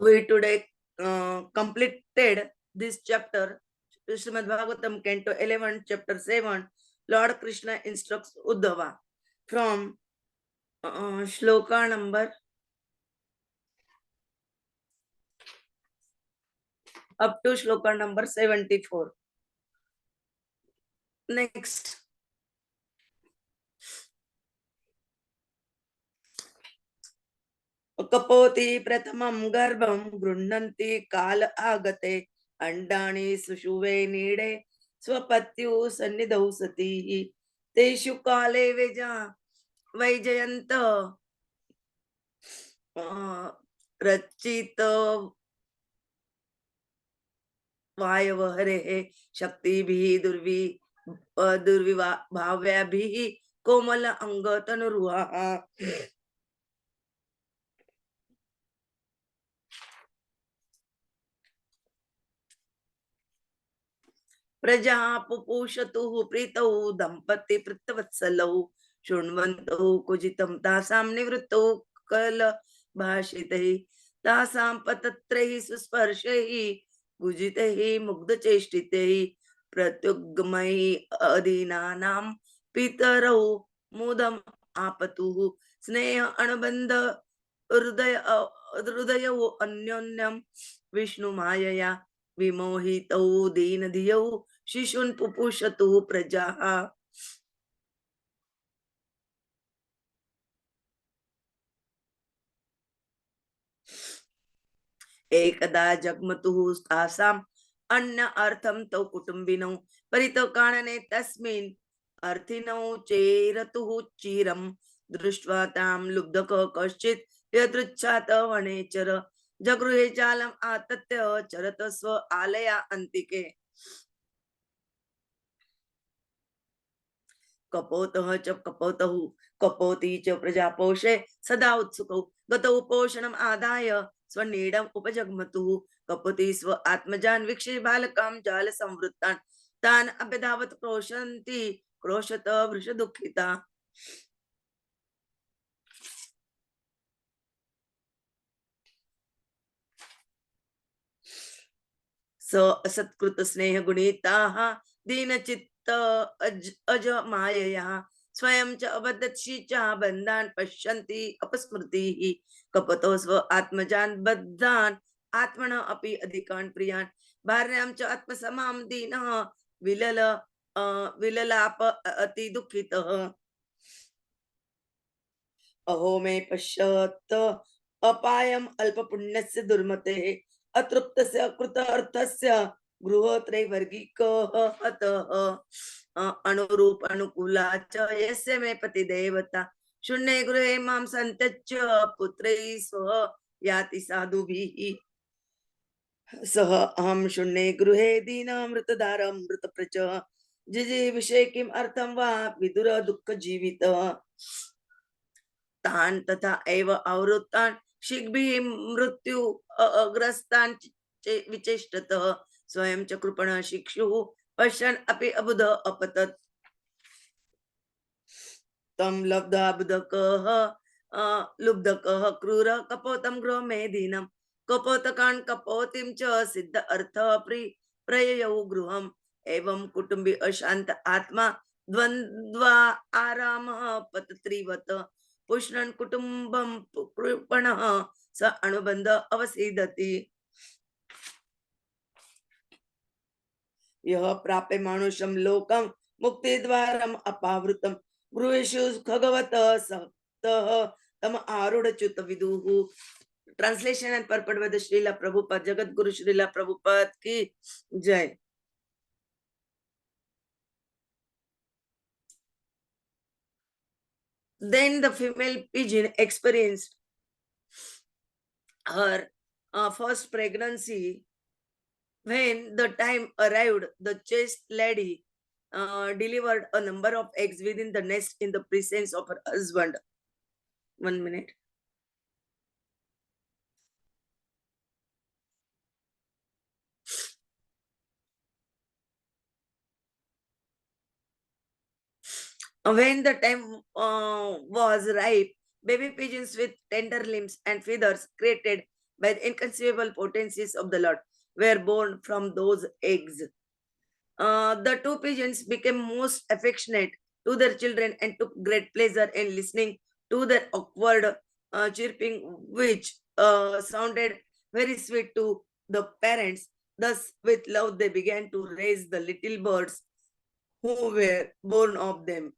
We today completed this chapter, Srimad Bhagwatam, Canto 11, Chapter 7. Lord Krishna instructs Uddhava from shloka number up to shloka number 74. Next. कपोति प्रथमं गर्भं गृह्णन्ति काल आगते अंडानि सुषुवे नीडे स्वपत्यु सन्निधौ सती तेषु काले वैजयन्त रचित वायवहरे शक्तिभिः दुर्विभाव्याभिः कोमल अंग तनुरुहा प्रजा पुपूषतुः प्रीतौ दंपति प्रतवत्सलौ शृण्वन्तौ कुजितं तासां निवृत्तौ कल भाषितैः तासां पतत्रैः सुस्पर्शैः कुजितैः मुग्धचेष्टितैः प्रत्युग्मैः अधीनानां पितरौ मुदम् आपतुः स्नेह अनुबन्ध हृदयौ अन्योन्यं विष्णुमायया विमोहितौ दीनधियौ शिशून् पुपुषतु प्रजाः एकदा जग्मतुः तासाम् अन्न अर्थं तौ कुटुम्बिनौ परितो कानने तस्मिन् अर्थिनौ चेरतुः चिरं दृष्ट्वा तां लुब्धकः कश्चित् यदृच्छात वनेचर जगृहे जालम् आतत्य चरत स्व आलया अन्तिके कपोतः च कपोतः कपोती च प्रजापोषे सदा उत्सुकौ गतौ पोषणम् आदाय स्वनीडम् उपजग्मतुः कपोती स्व आत्मजान् वीक्षे बालकां जाल संवृत्तान् तान् अभ्यधावत् क्रोशन्ति क्रोशत वृष दुःखिता स असत्कृत स्नेह गुणिताः दीनचित्त अज मायया स्वयं च अबद्धि च बन्धान् पश्यन्ति अपस्मृतिः कपतो स्व आत्मजान् बद्धान् आत्मनः अपि अधिकान् प्रियान् भार्यां च आत्मसमां दीनः विललाप अति दुःखितः अहो मे पश्यत अपायम् अल्पपुण्यस्य दुर्मतेः अतृप्तस्य कृतार्थस्य गृहत्रैवर्गिकः हतः अनुरूप अनुकूला च यस्य मे पतिदेवता शून्ये गृहे मां सन्त्यज्य पुत्रैः सह याति साधुभिः सह अहं शून्ये गृहे दीनामृतधारं मृतप्रच जिजीविषे किम् अर्थं वा विदुर दुःख जीवितः तान् तथा एव आवृत्तान् शीघ्रं मृत्यु अग्रस्तान् विचेष्टतः स्वयं च कृपणः शिक्षुः पश्यन् अपि अबुध अपतत् तं लुब्धकः क्रूरः कपोतं गृहमेधिनं कपोतकान् कपोतिं च सिद्ध अर्थ प्रययौ गृहम् एवं कुटुम्बी अशांत आत्मा द्वन्द्वा आरामः पतत्रिवत पुष्णन् कुटुम्बं कृपणः स अनुबन्ध अवसीदति यः प्राप्य मानुषं लोकं मुक्तिद्वारम् अपावृतं गृहेषु खगवतः सप्तः तम आरूढ़च्युत विदुः. Translation and purport by the Srila Prabhupada, Jagat Guru Srila Prabhupada ki Jai. Then the female pigeon experienced her first pregnancy. When the time arrived, the chaste lady delivered a number of eggs within the nest in the presence of her husband. 1 minute. When the time was ripe, baby pigeons with tender limbs and feathers created by the inconceivable potencies of the Lord were born from those eggs. The two pigeons became most affectionate to their children and took great pleasure in listening to their awkward chirping, which sounded very sweet to the parents. Thus, with love, they began to raise the little birds who were born of them.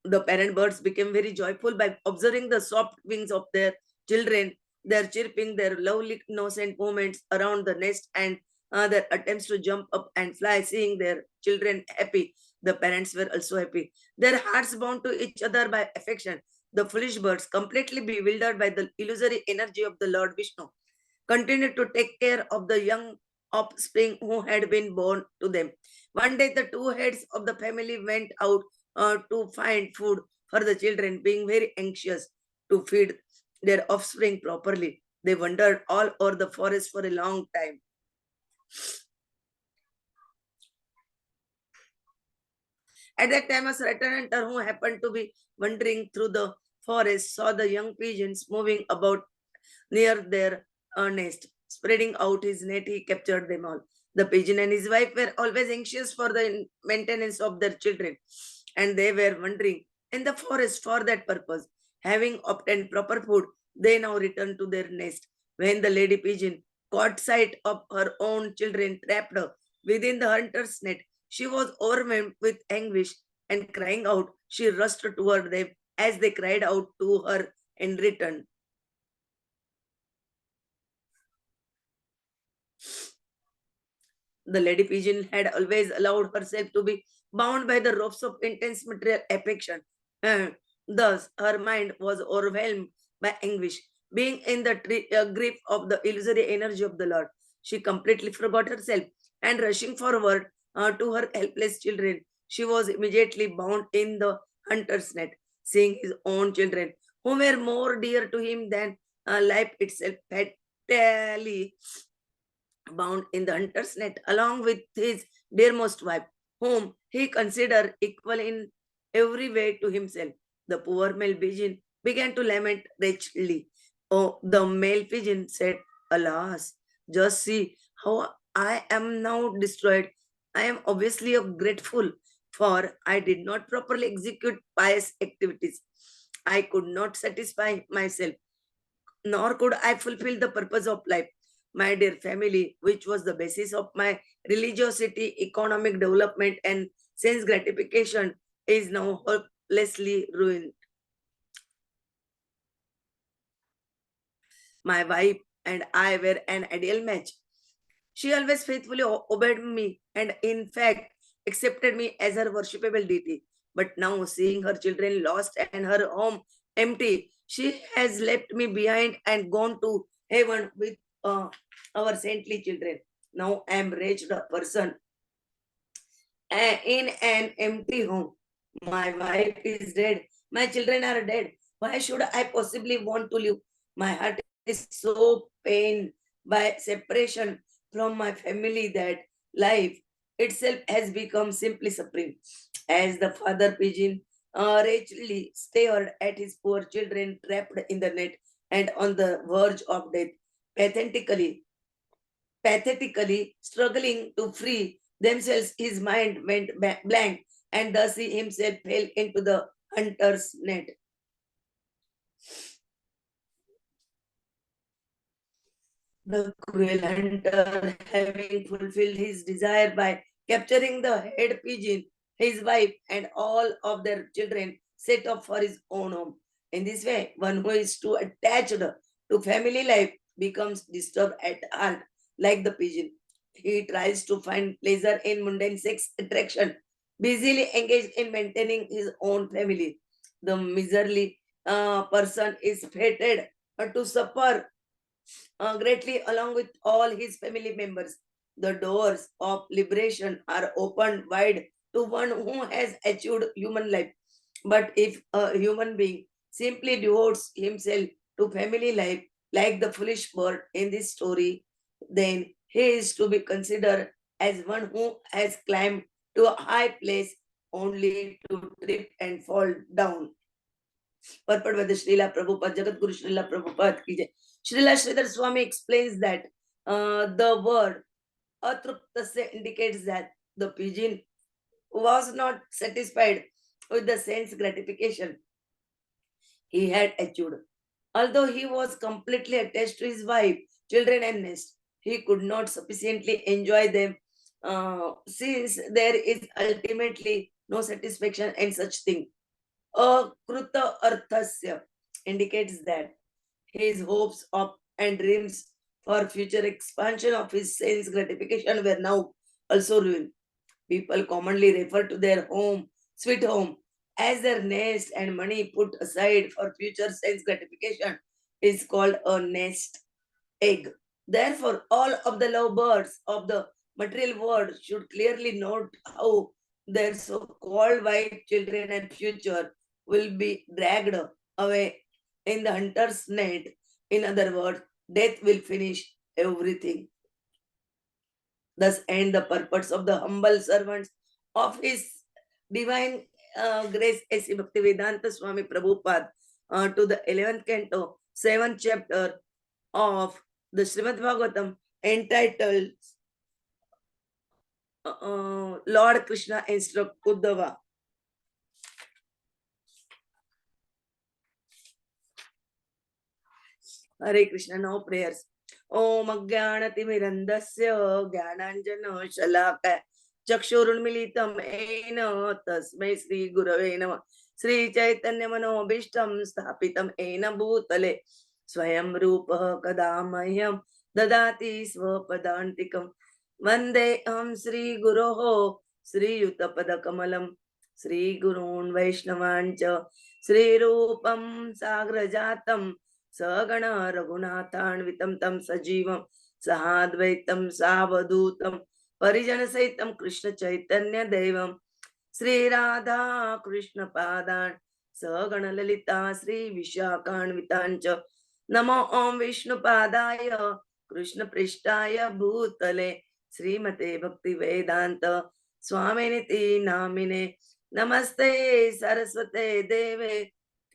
The parent birds became very joyful by observing the soft wings of their children, their chirping, their lovely innocent movements around the nest, and their attempts to jump up and fly. Seeing their children happy, the parents were also happy. Their hearts bound to each other by affection. The foolish birds, completely bewildered by the illusory energy of the Lord Vishnu, continued to take care of the young offspring who had been born to them. One day, the two heads of the family went out to find food for the children, being very anxious to feed their offspring properly. They wandered all over the forest for a long time. At that time, a certain hunter who happened to be wandering through the forest saw the young pigeons moving about near their nest. Spreading out his net, he captured them all. The pigeon and his wife were always anxious for the maintenance of their children, and they were wandering in the forest for that purpose. Having obtained proper food, they now returned to their nest. When the lady pigeon caught sight of her own children trapped within the hunter's net, she was overwhelmed with anguish, and crying out, she rushed toward them as they cried out to her in return. The lady pigeon had always allowed herself to be bound by the ropes of intense material affection. And thus, her mind was overwhelmed by anguish. Being in the grip of the illusory energy of the Lord, she completely forgot herself, and rushing forward to her helpless children, she was immediately bound in the hunter's net. Seeing his own children, who were more dear to him than life itself, fatally bound in the hunter's net, along with his dearmost wife, whom he considered equal in every way to himself. The poor male pigeon began to lament wretchedly. Oh, the male pigeon said, alas, just see how I am now destroyed. I am obviously grateful, for I did not properly execute pious activities. I could not satisfy myself, nor could I fulfill the purpose of life. My dear family, which was the basis of my religiosity, economic development, and sense gratification, is now hopelessly ruined. My wife and I were an ideal match. She always faithfully obeyed me and, in fact, accepted me as her worshipable deity. But now, seeing her children lost and her home empty, she has left me behind and gone to heaven with our saintly children. Now I am wretched person in an empty home. My wife is dead. My children are dead. Why should I possibly want to live? My heart is so pained by separation from my family that life itself has become simply supreme. As the father pigeon wretchedly stared at his poor children trapped in the net and on the verge of death, pathetically pathetically struggling to free themselves, his mind went blank, and thus he himself fell into the hunter's net. The cruel hunter, having fulfilled his desire by capturing the head pigeon, his wife, and all of their children, set off for his own home. In this way, one who is too attached to family life becomes disturbed at heart, like the pigeon. He tries to find pleasure in mundane sex attraction, busily engaged in maintaining his own family. The miserly person is fated to suffer greatly along with all his family members. The doors of liberation are opened wide to one who has achieved human life. But if a human being simply devotes himself to family life, like the foolish bird in this story, then he is to be considered as one who has climbed to a high place only to trip and fall down. purport by the Srila Prabhupada, Jagat Guru Srila Prabhupada ki jai. Srila Sridhar Swami explains that the word atruptasya indicates that the pigeon was not satisfied with the sense gratification he had achieved. Although he was completely attached to his wife, children, and nest, he could not sufficiently enjoy them since there is ultimately no satisfaction in such thing. Akruta arthasya indicates that his hopes of and dreams for future expansion of his sense gratification were now also ruined. People commonly refer to their home, sweet home, as their nest, and money put aside for future sense gratification is called a nest egg. Therefore, all of the lovebirds of the material world should clearly note how their so-called white children and future will be dragged away in the hunter's net. In other words, death will finish everything. Thus end the purpose of the humble servants of his divine grace A.C. Bhaktivedanta Swami Prabhupada to the 11th canto, 7th chapter of the Srimad Bhagwatam entitled Lord Krishna instruct Uddhava. Hare Krishna, no prayers. Om Ajnanatimirandasya Jnananjana Shalaka Chakshurunmilitam Ena Tasmai Sri Gurave Namah Sri Chaitanya Manobishtam Sthapitam Ena Bhutale Swayam Rupa Kadamayam Dadati Swapadantikam Vande Am Sri Guroho Sri Yutapada Kamalam Sri Gurun Vaishnavancha Sri Rupam Sagrajatam सगण रघुनाथान्वितं तं सजीवं सहाद्वैतं सावधूतं परिजन सहितं कृष्ण चैतन्य देवं श्री राधा कृष्ण पादान् सगण ललिता श्री विशाखान्वितांच नमो ओम विष्णु पादाय कृष्ण पृष्ठाय भूतले श्रीमते भक्ति वेदांत स्वामिनिति नामिने नमस्ते सरस्वते देवे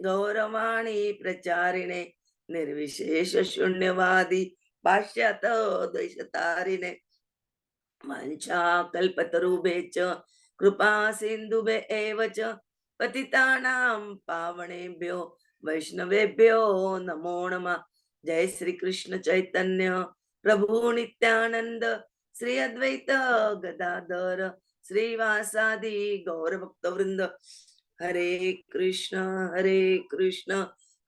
गौरवाणी प्रचारिणे निर्विशेष शून्यवादी पाश्चात द्वैशतारिणे मंचा कल्पतरुभे च कृपा सिंधुभे एव च पतितानां पावनेभ्यो वैष्णवेभ्यो नमो नमः. जय श्री कृष्ण चैतन्य प्रभु नित्यानंद श्री अद्वैत गदाधर श्रीवासादि गौर भक्त वृंद. हरे कृष्ण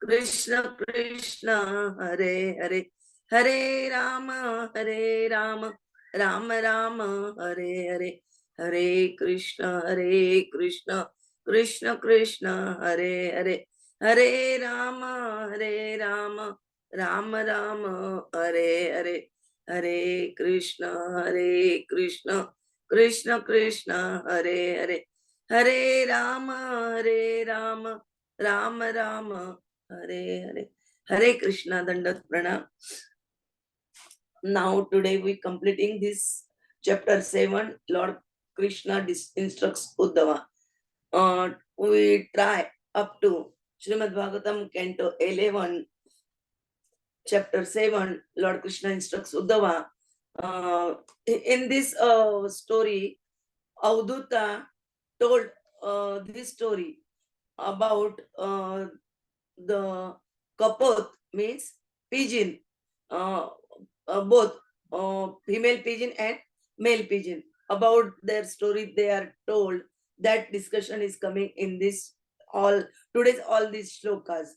कृष्ण कृष्ण हरे हरे हरे राम राम राम हरे हरे. हरे कृष्ण कृष्ण कृष्ण हरे हरे हरे राम राम राम हरे हरे. हरे कृष्ण कृष्ण कृष्ण हरे हरे हरे राम राम राम हरे हरे. हरे Krishna, Dandat Pranam. Now today we completing this chapter 7. Lord Krishna instructs Uddhava. We try up to Srimad Bhagwatam Canto 11, chapter 7. Lord Krishna instructs Uddhava. In this story, Avduta told this story about the kapot, means pigeon, both female pigeon and male pigeon. About their story they are told. That discussion is coming in this all today's all these shlokas.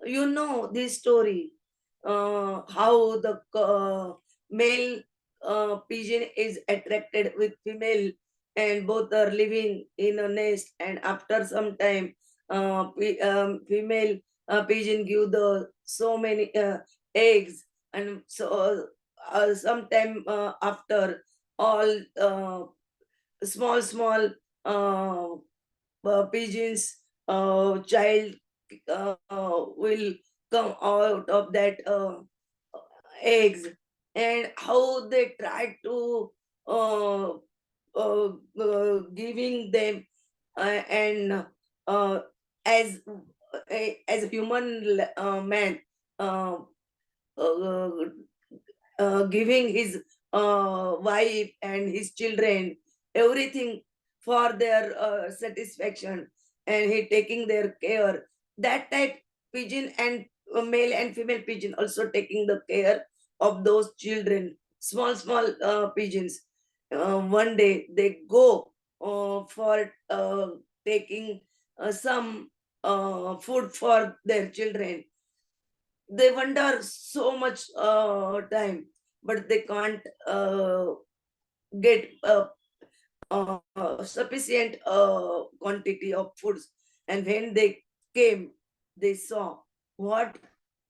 You know this story, how the male pigeon is attracted with female and both are living in a nest, and after some time female pigeon give the so many eggs, and so sometime after all small uh, pigeons child will come out of that eggs, and how they try to uh, giving them and as as a human man, uh, uh, giving his wife and his children everything for their satisfaction, and he taking their care. That type pigeon and male and female pigeon also taking the care of those children, small pigeons. One day they go for taking some food for their children. They wonder so much time, but they can't get sufficient quantity of foods. And when they came, they saw what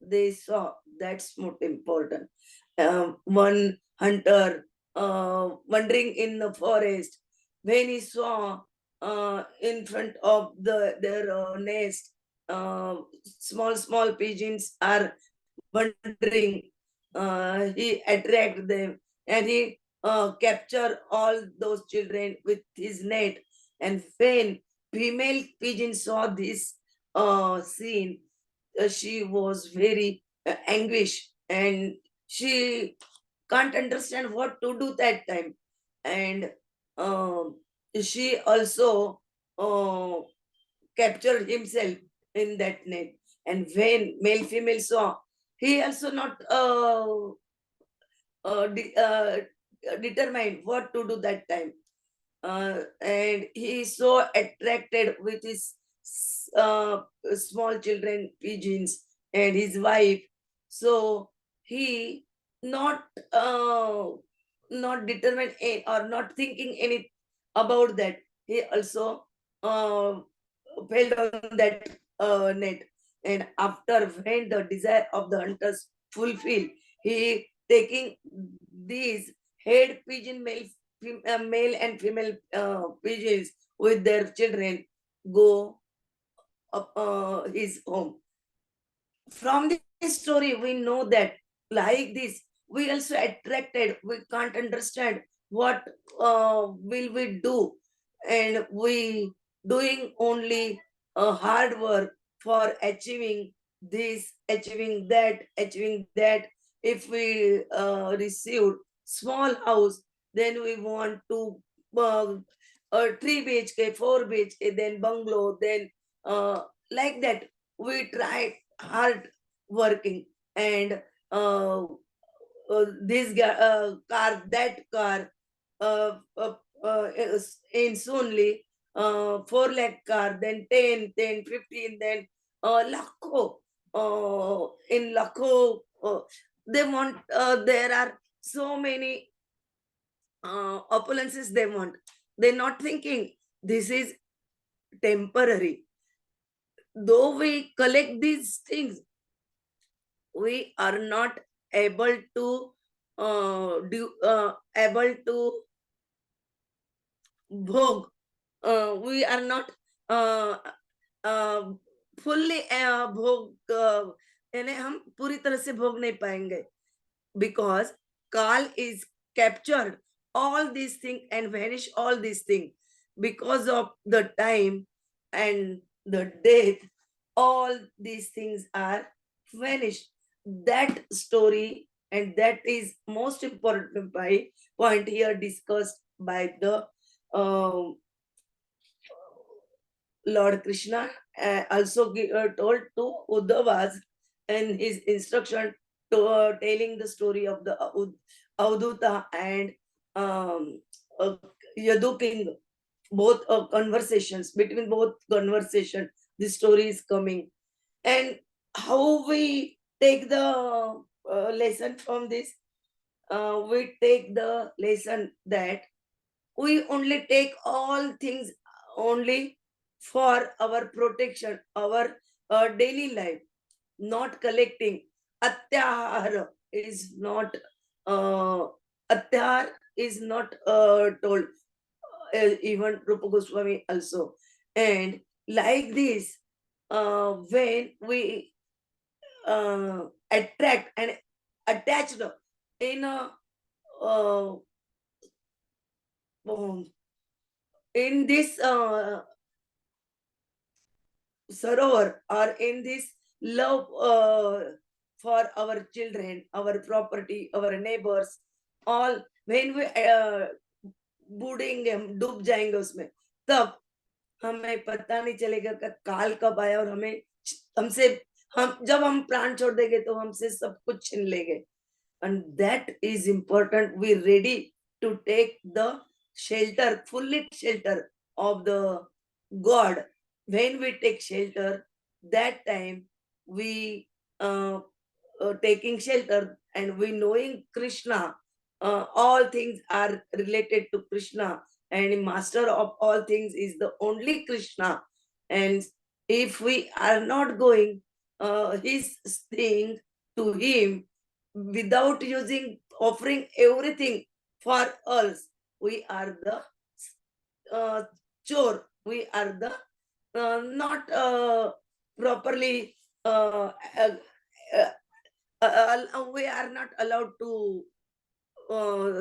they saw. That's more important. One hunter wandering in the forest, when he saw in front of their nest, small pigeons are wandering. He attract them, and he capture all those children with his net. And when female pigeon saw this scene, she was very anguish, and she can't understand what to do that time. And um, she also uh, captured himself in that net. And when male female saw, he also not determined what to do that time. And he is so attracted with his uh, small children pigeons and his wife. So he not not determined or not thinking any about that. He also uh, fell down that net. And after when the desire of the hunters fulfill, he taking these head pigeon male and female pigeons with their children, go up his home. From this story we know that like this we also attracted, we can't understand what will we do, and we doing only hard work for achieving this, achieving that. If we received small house, then we want to uh, 3 BHK, 4 BHK, then bungalow, then like that. We try hard working, and uh, car, that car, in soonly 4 lakh car, then 10, then 15, then lakho, in lakho. They want, there are so many opulences they want. They're not thinking this is temporary. Though we collect these things, we are not able to able to भोग. We are not uh, uh, fully भोग, यानी हम पूरी तरह से भोग नहीं पाएंगे, because Kal is captured all these things and vanish all these things because of the time and the death. All these things are vanished. That story, and that is most important point here discussed by the um, Lord Krishna, also told to Uddhavas in his instruction to telling the story of the Avduta and um, uh, Yadu king. Both conversations, between both conversation, this story is coming. And how we take the lesson from this? We take the lesson that we only take all things only for our protection, our daily life, not collecting. Atyahar is not, uh, atyahar is not told, even Rupa Goswami also. And like this, when we attract and attached in a um, in this sarovar, or in this love for our children, our property, our neighbors, all, when we बूढ़ेंगे, हम डूब जाएंगे उसमें, तब हमें पता नहीं चलेगा कि काल कब आया और हमें हमसे हम जब हम प्राण छोड़ देंगे तो हमसे सब कुछ छीन लेंगे. And that is important. We ready to take the shelter, fully shelter of the God. When we take shelter, that time we taking shelter, and we knowing Krishna. All things are related to Krishna, and master of all things is the only Krishna. And if we are not going his thing to him, without using offering everything for us, we are the chore, we are the not properly uh, we are not allowed to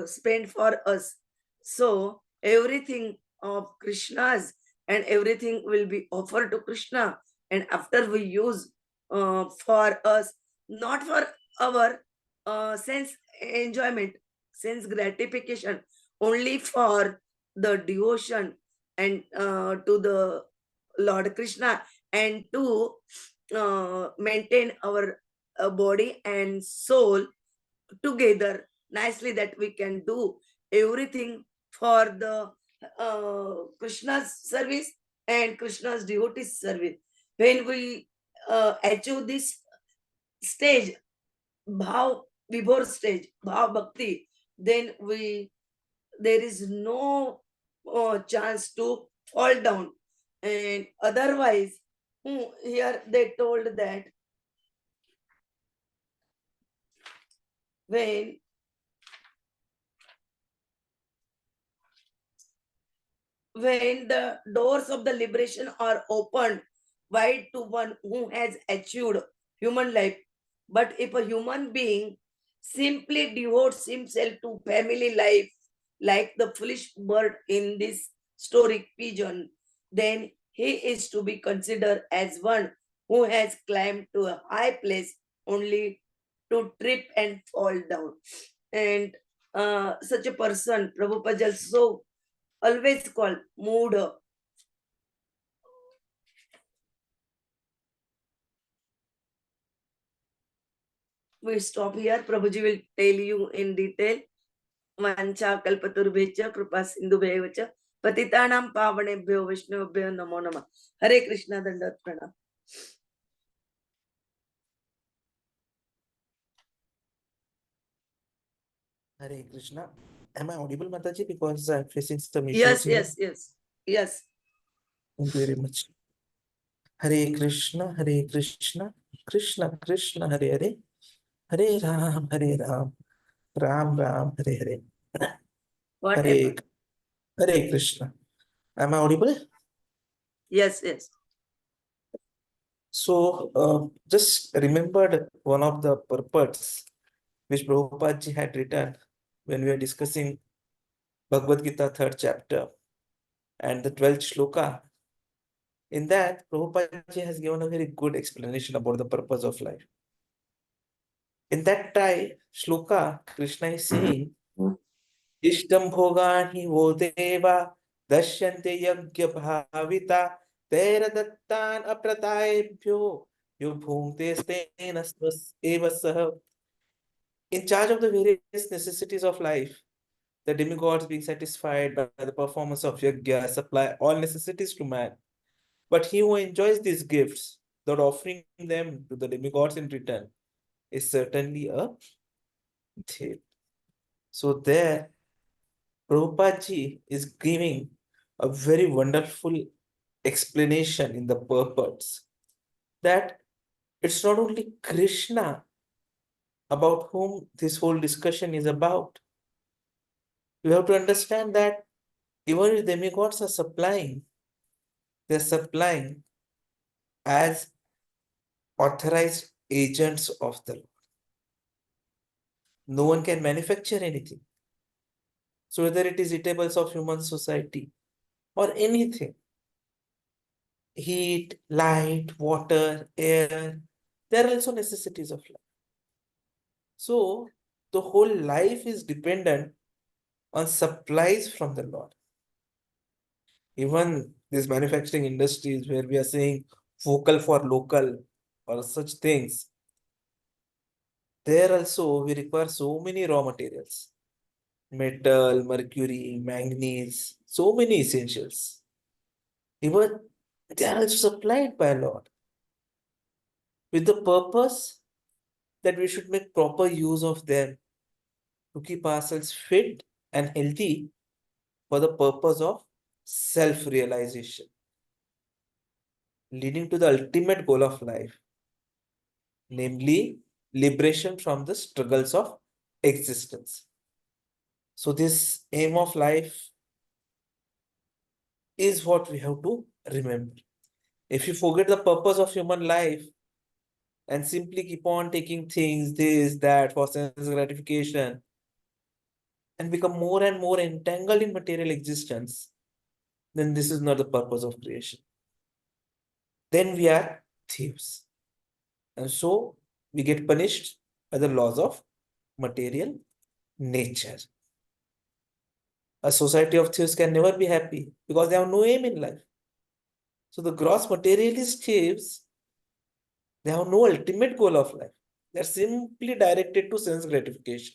spend for us. So everything of Krishna's and everything will be offered to Krishna. And after we use for us, not for our sense enjoyment, sense gratification, only for the devotion and to the Lord Krishna, and to maintain our body and soul together nicely, that we can do everything for the Krishna's service and Krishna's devotees service. When we achieve this stage, bhav vibhor stage, bhav bhakti, then there is no chance to fall down. And otherwise, here they told that when the doors of the liberation are opened wide to one who has achieved human life. But if a human being simply devotes himself to family life, like the foolish bird in this story pigeon, then he is to be considered as one who has climbed to a high place only to trip and fall down. And such a person, Prabhupada also always called mood. We stop here. Prabhuji will tell you in detail. Vancha kalpaturbecha kripa sindhubhevacha patitanam pavanebhyo vishnubhyo namo namah. Hare Krishna, dandat pranam. Hare Krishna. Am I audible, Mataji? Because I'm facing some issues Yes, here. yes, yes, yes. Thank you very much. Hare Krishna, Hare Krishna, Krishna Krishna, Hare Hare, Hare Ram, Hare Ram, Ram Ram, Hare Hare. What Hare happened? Hare Krishna. Am I audible? Yes, yes. So, just remembered one of the purports which Prabhupada ji had written when we were discussing Bhagavad Gita, 3rd chapter, and the 12th shloka. In that, Prabhupada ji has given a very good explanation about the purpose of life. In that shloka, Krishna is saying, Ishtam bhogani vo deva dashyante yagya bhavita tera dattan apratayebhyo yubhungte stena eva saha. In charge of the various necessities of life, the demigods being satisfied by the performance of yajna supply all necessities to man. But he who enjoys these gifts, without offering them to the demigods in return, is certainly a thief. So there, Prabhupada ji is giving a very wonderful explanation in the purports that it's not only Krishna about whom this whole discussion is about. You have to understand that even if demigods are supplying, they're supplying as authorized agents of the Lord. No one can manufacture anything. So whether it is eatables of human society or anything, heat, light, water, air, they are also necessities of life. So the whole life is dependent on supplies from the Lord. Even these manufacturing industries where we are saying vocal for local or such things, there also we require so many raw materials, metal, mercury, manganese, so many essentials. Even they are also supplied by Lord with the purpose that we should make proper use of them to keep ourselves fit and healthy for the purpose of self-realization, leading to the ultimate goal of life, namely liberation from the struggles of existence. So this aim of life is what we have to remember. If you forget the purpose of human life and simply keep on taking things, this, that, for sense gratification, and become more and more entangled in material existence, then this is not the purpose of creation. Then we are thieves. And so we get punished by the laws of material nature. A society of thieves can never be happy because they have no aim in life. So the gross materialist thieves, they have no ultimate goal of life. They are simply directed to sense gratification.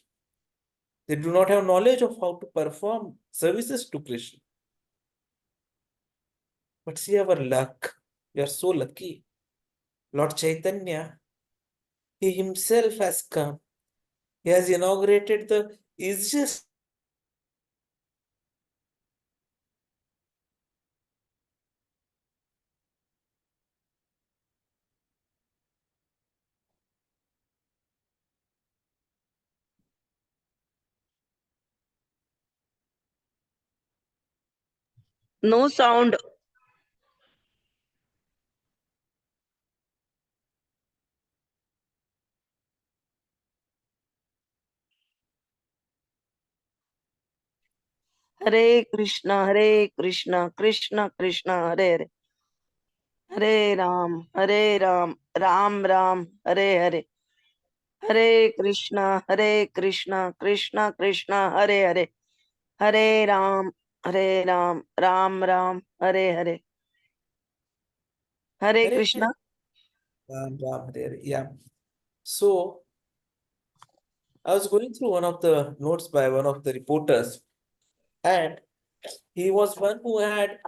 They do not have knowledge of how to perform services to Krishna. But see our luck. We are so lucky. Lord Chaitanya, he himself has come. He has inaugurated the easiest No sound. Hare Krishna, Hare Krishna, Krishna Krishna, Hare Hare. Hare Ram, Hare Ram, Ram Ram, Hare Hare. Hare Krishna, Hare Krishna, Krishna Krishna, Hare Hare. Hare Ram, Hare Ram, Ram Ram, Hare Hare. Hare Hare Krishna. Ram, Hare. Yeah. So I was going through one of the notes by one of the reporters, and he was one who had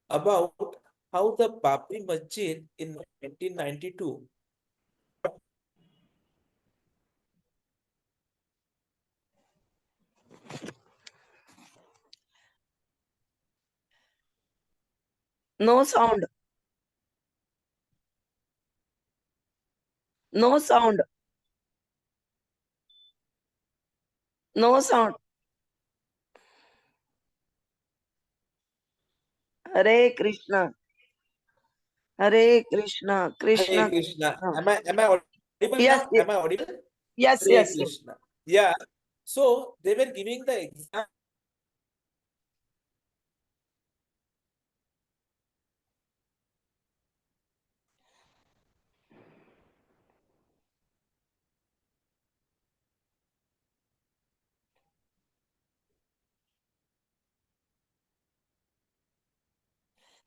about how the Babri Masjid in 1992. No sound. No sound. No sound. Hare Krishna. Hare Krishna. Hare Krishna Krishna. Krishna. Am I audible Yes, now? Am I audible? yes, Hare yes, yes. Krishna. Yeah. So they were giving the example.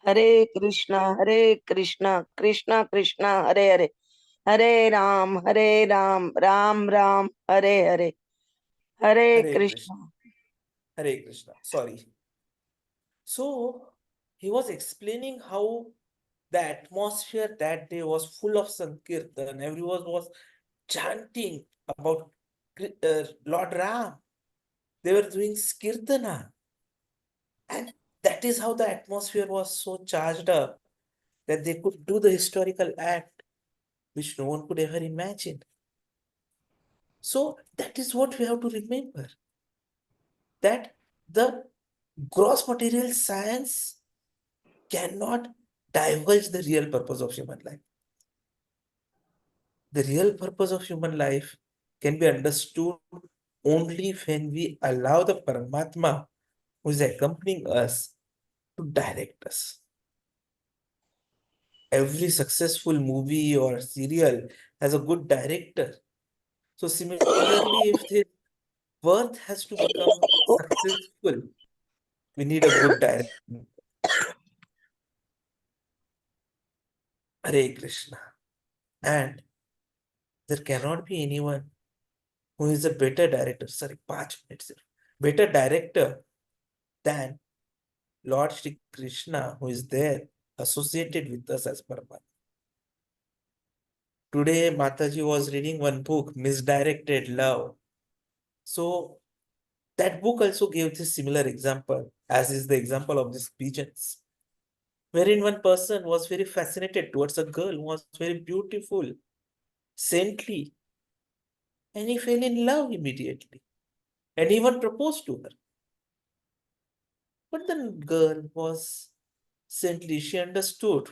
Hare Krishna, Hare Krishna, Krishna Krishna, Hare Hare. Hare Ram, Hare Ram, Ram Ram, Hare Hare. Hare Hare Krishna. Krishna. Hare Krishna. Sorry. So he was explaining how the atmosphere that day was full of Sankirtan. Everyone was chanting about Lord Ram. They were doing Skirtana. And that is how the atmosphere was so charged up that they could do the historical act which no one could ever imagine. So that is what we have to remember, that the gross material science cannot divulge the real purpose of human life. The real purpose of human life can be understood only when we allow the Paramatma who is accompanying us to direct us. Every successful movie or serial has a good director. So similarly, if the birth has to become successful, we need a good director. Hare Krishna. And there cannot be anyone who is a better director, sorry, 5 minutes, better director than Lord Shri Krishna, who is there associated with us as Paramatma. Today, Mataji was reading one book, Misdirected Love. So that book also gave this similar example, as is the example of these pigeons, wherein one person was very fascinated towards a girl who was very beautiful, saintly, and he fell in love immediately and even proposed to her. But the girl was saintly, she understood.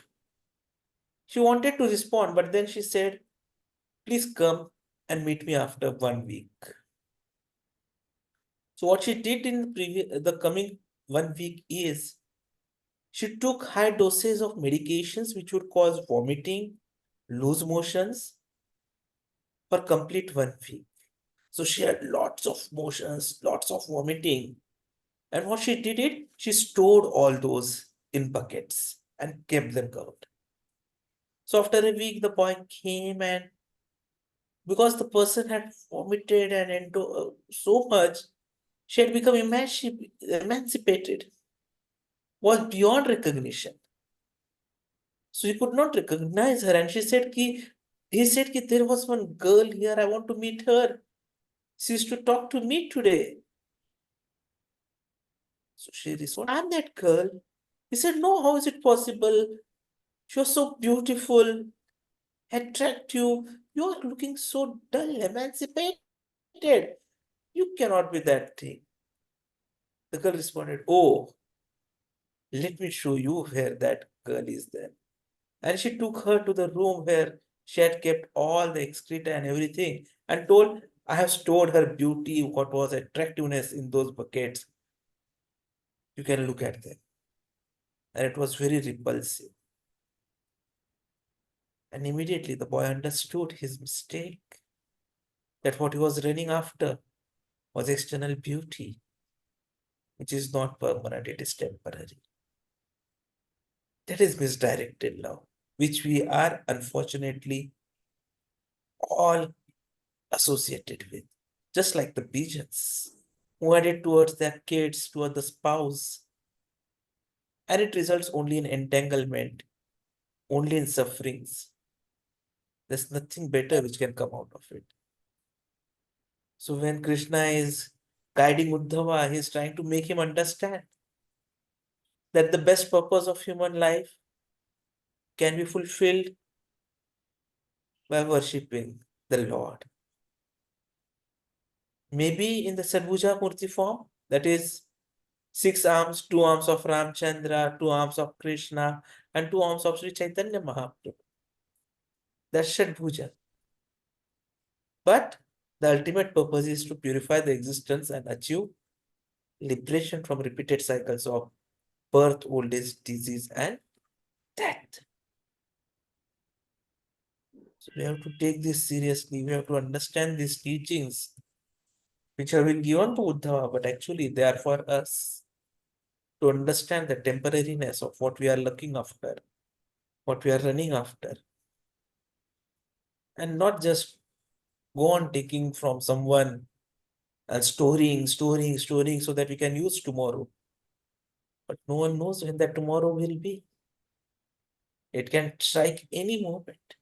She wanted to respond, but then she said, please come and meet me after 1 week. So what she did in the coming 1 week is she took high doses of medications which would cause vomiting, loose motions for complete 1 week. So she had lots of motions, lots of vomiting. And what she did it, she stored all those in buckets and kept them covered. So after a week, the boy came, and because the person had vomited and so much, she had become emancipated, was beyond recognition. So he could not recognize her. And he said, ki, there was one girl here, I want to meet her. She used to talk to me today. So she responded, I'm that girl. He said, no, how is it possible? She was so beautiful, attractive. You are looking so dull, emancipated. You cannot be that thing. The girl responded, oh, let me show you where that girl is then. And she took her to the room where she had kept all the excreta and everything and told, I have stored her beauty, what was attractiveness in those buckets. You can look at them. And it was very repulsive. And immediately the boy understood his mistake, that what he was running after was external beauty, which is not permanent, it is temporary. That is misdirected love, which we are unfortunately all associated with, just like the pigeons who had it towards their kids, towards the spouse, and it results only in entanglement, only in sufferings. There's nothing better which can come out of it. So when Krishna is guiding Uddhava, he is trying to make him understand that the best purpose of human life can be fulfilled by worshipping the Lord. Maybe in the Sadbhuja Murti form, that is 6 arms, 2 arms of Ramchandra, 2 arms of Krishna, and 2 arms of Sri Chaitanya Mahaprabhu. That's Shadbhuja. But the ultimate purpose is to purify the existence and achieve liberation from repeated cycles of birth, old age, disease, and death. So we have to take this seriously. We have to understand these teachings which have been given to Uddhava, but actually they are for us to understand the temporariness of what we are looking after, what we are running after, and not just go on taking from someone and storing so that we can use tomorrow. But no one knows when that tomorrow will be. It can strike any moment.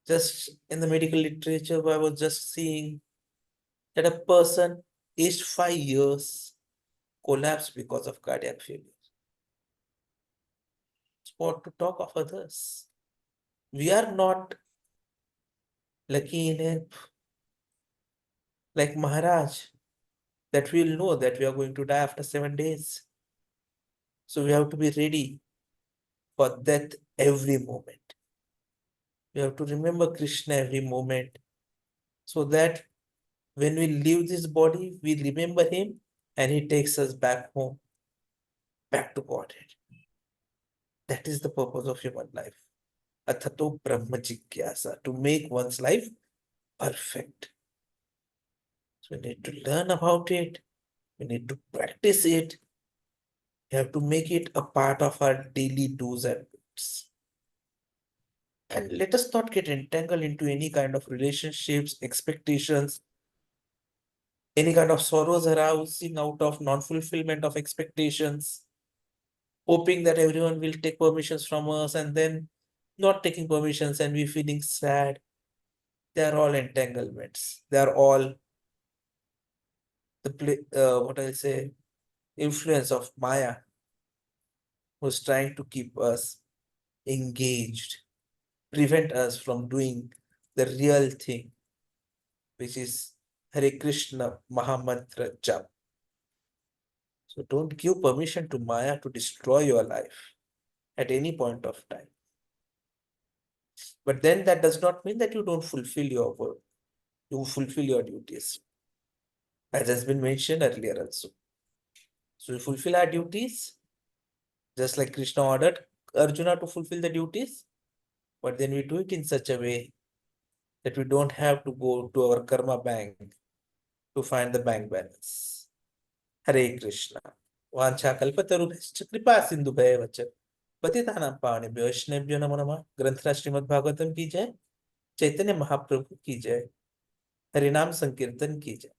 Just in the medical literature, I was just seeing that a person aged 5 years collapsed because of cardiac failure. It's what to talk of others. We are not lucky enough, like Maharaj, that we'll know that we are going to die after 7 days. So we have to be ready for death every moment. We have to remember Krishna every moment, so that when we leave this body, we remember him and he takes us back home, back to Godhead. That is the purpose of human life. Athato Brahma Jigyasa, to make one's life perfect. So we need to learn about it. We need to practice it. We have to make it a part of our daily do's and don'ts. And let us not get entangled into any kind of relationships, expectations, any kind of sorrows arising out of non-fulfillment of expectations, hoping that everyone will take permissions from us and then not taking permissions and we feeling sad. They are all entanglements. They are all what I'll say, influence of Maya, who's trying to keep us engaged, prevent us from doing the real thing, which is Hare Krishna Mahamantra Jap. So don't give permission to Maya to destroy your life at any point of time. But then that does not mean that you don't fulfill your work. You fulfill your duties, as has been mentioned earlier also. So we fulfill our duties, just like Krishna ordered Arjuna to fulfill the duties, but then we do it in such a way that we don't have to go to our karma bank to find the bank balance. Hare Krishna. Vancha kalpatarubhascha kripa sindhubhaya vacha पतितानां पावनेभ्यो वैष्णवेभ्यो नमो नमः। ग्रंथराज श्रीमद् भागवतम की जय, चैतन्य महाप्रभु की जय, हरिनाम संकीर्तन की जय।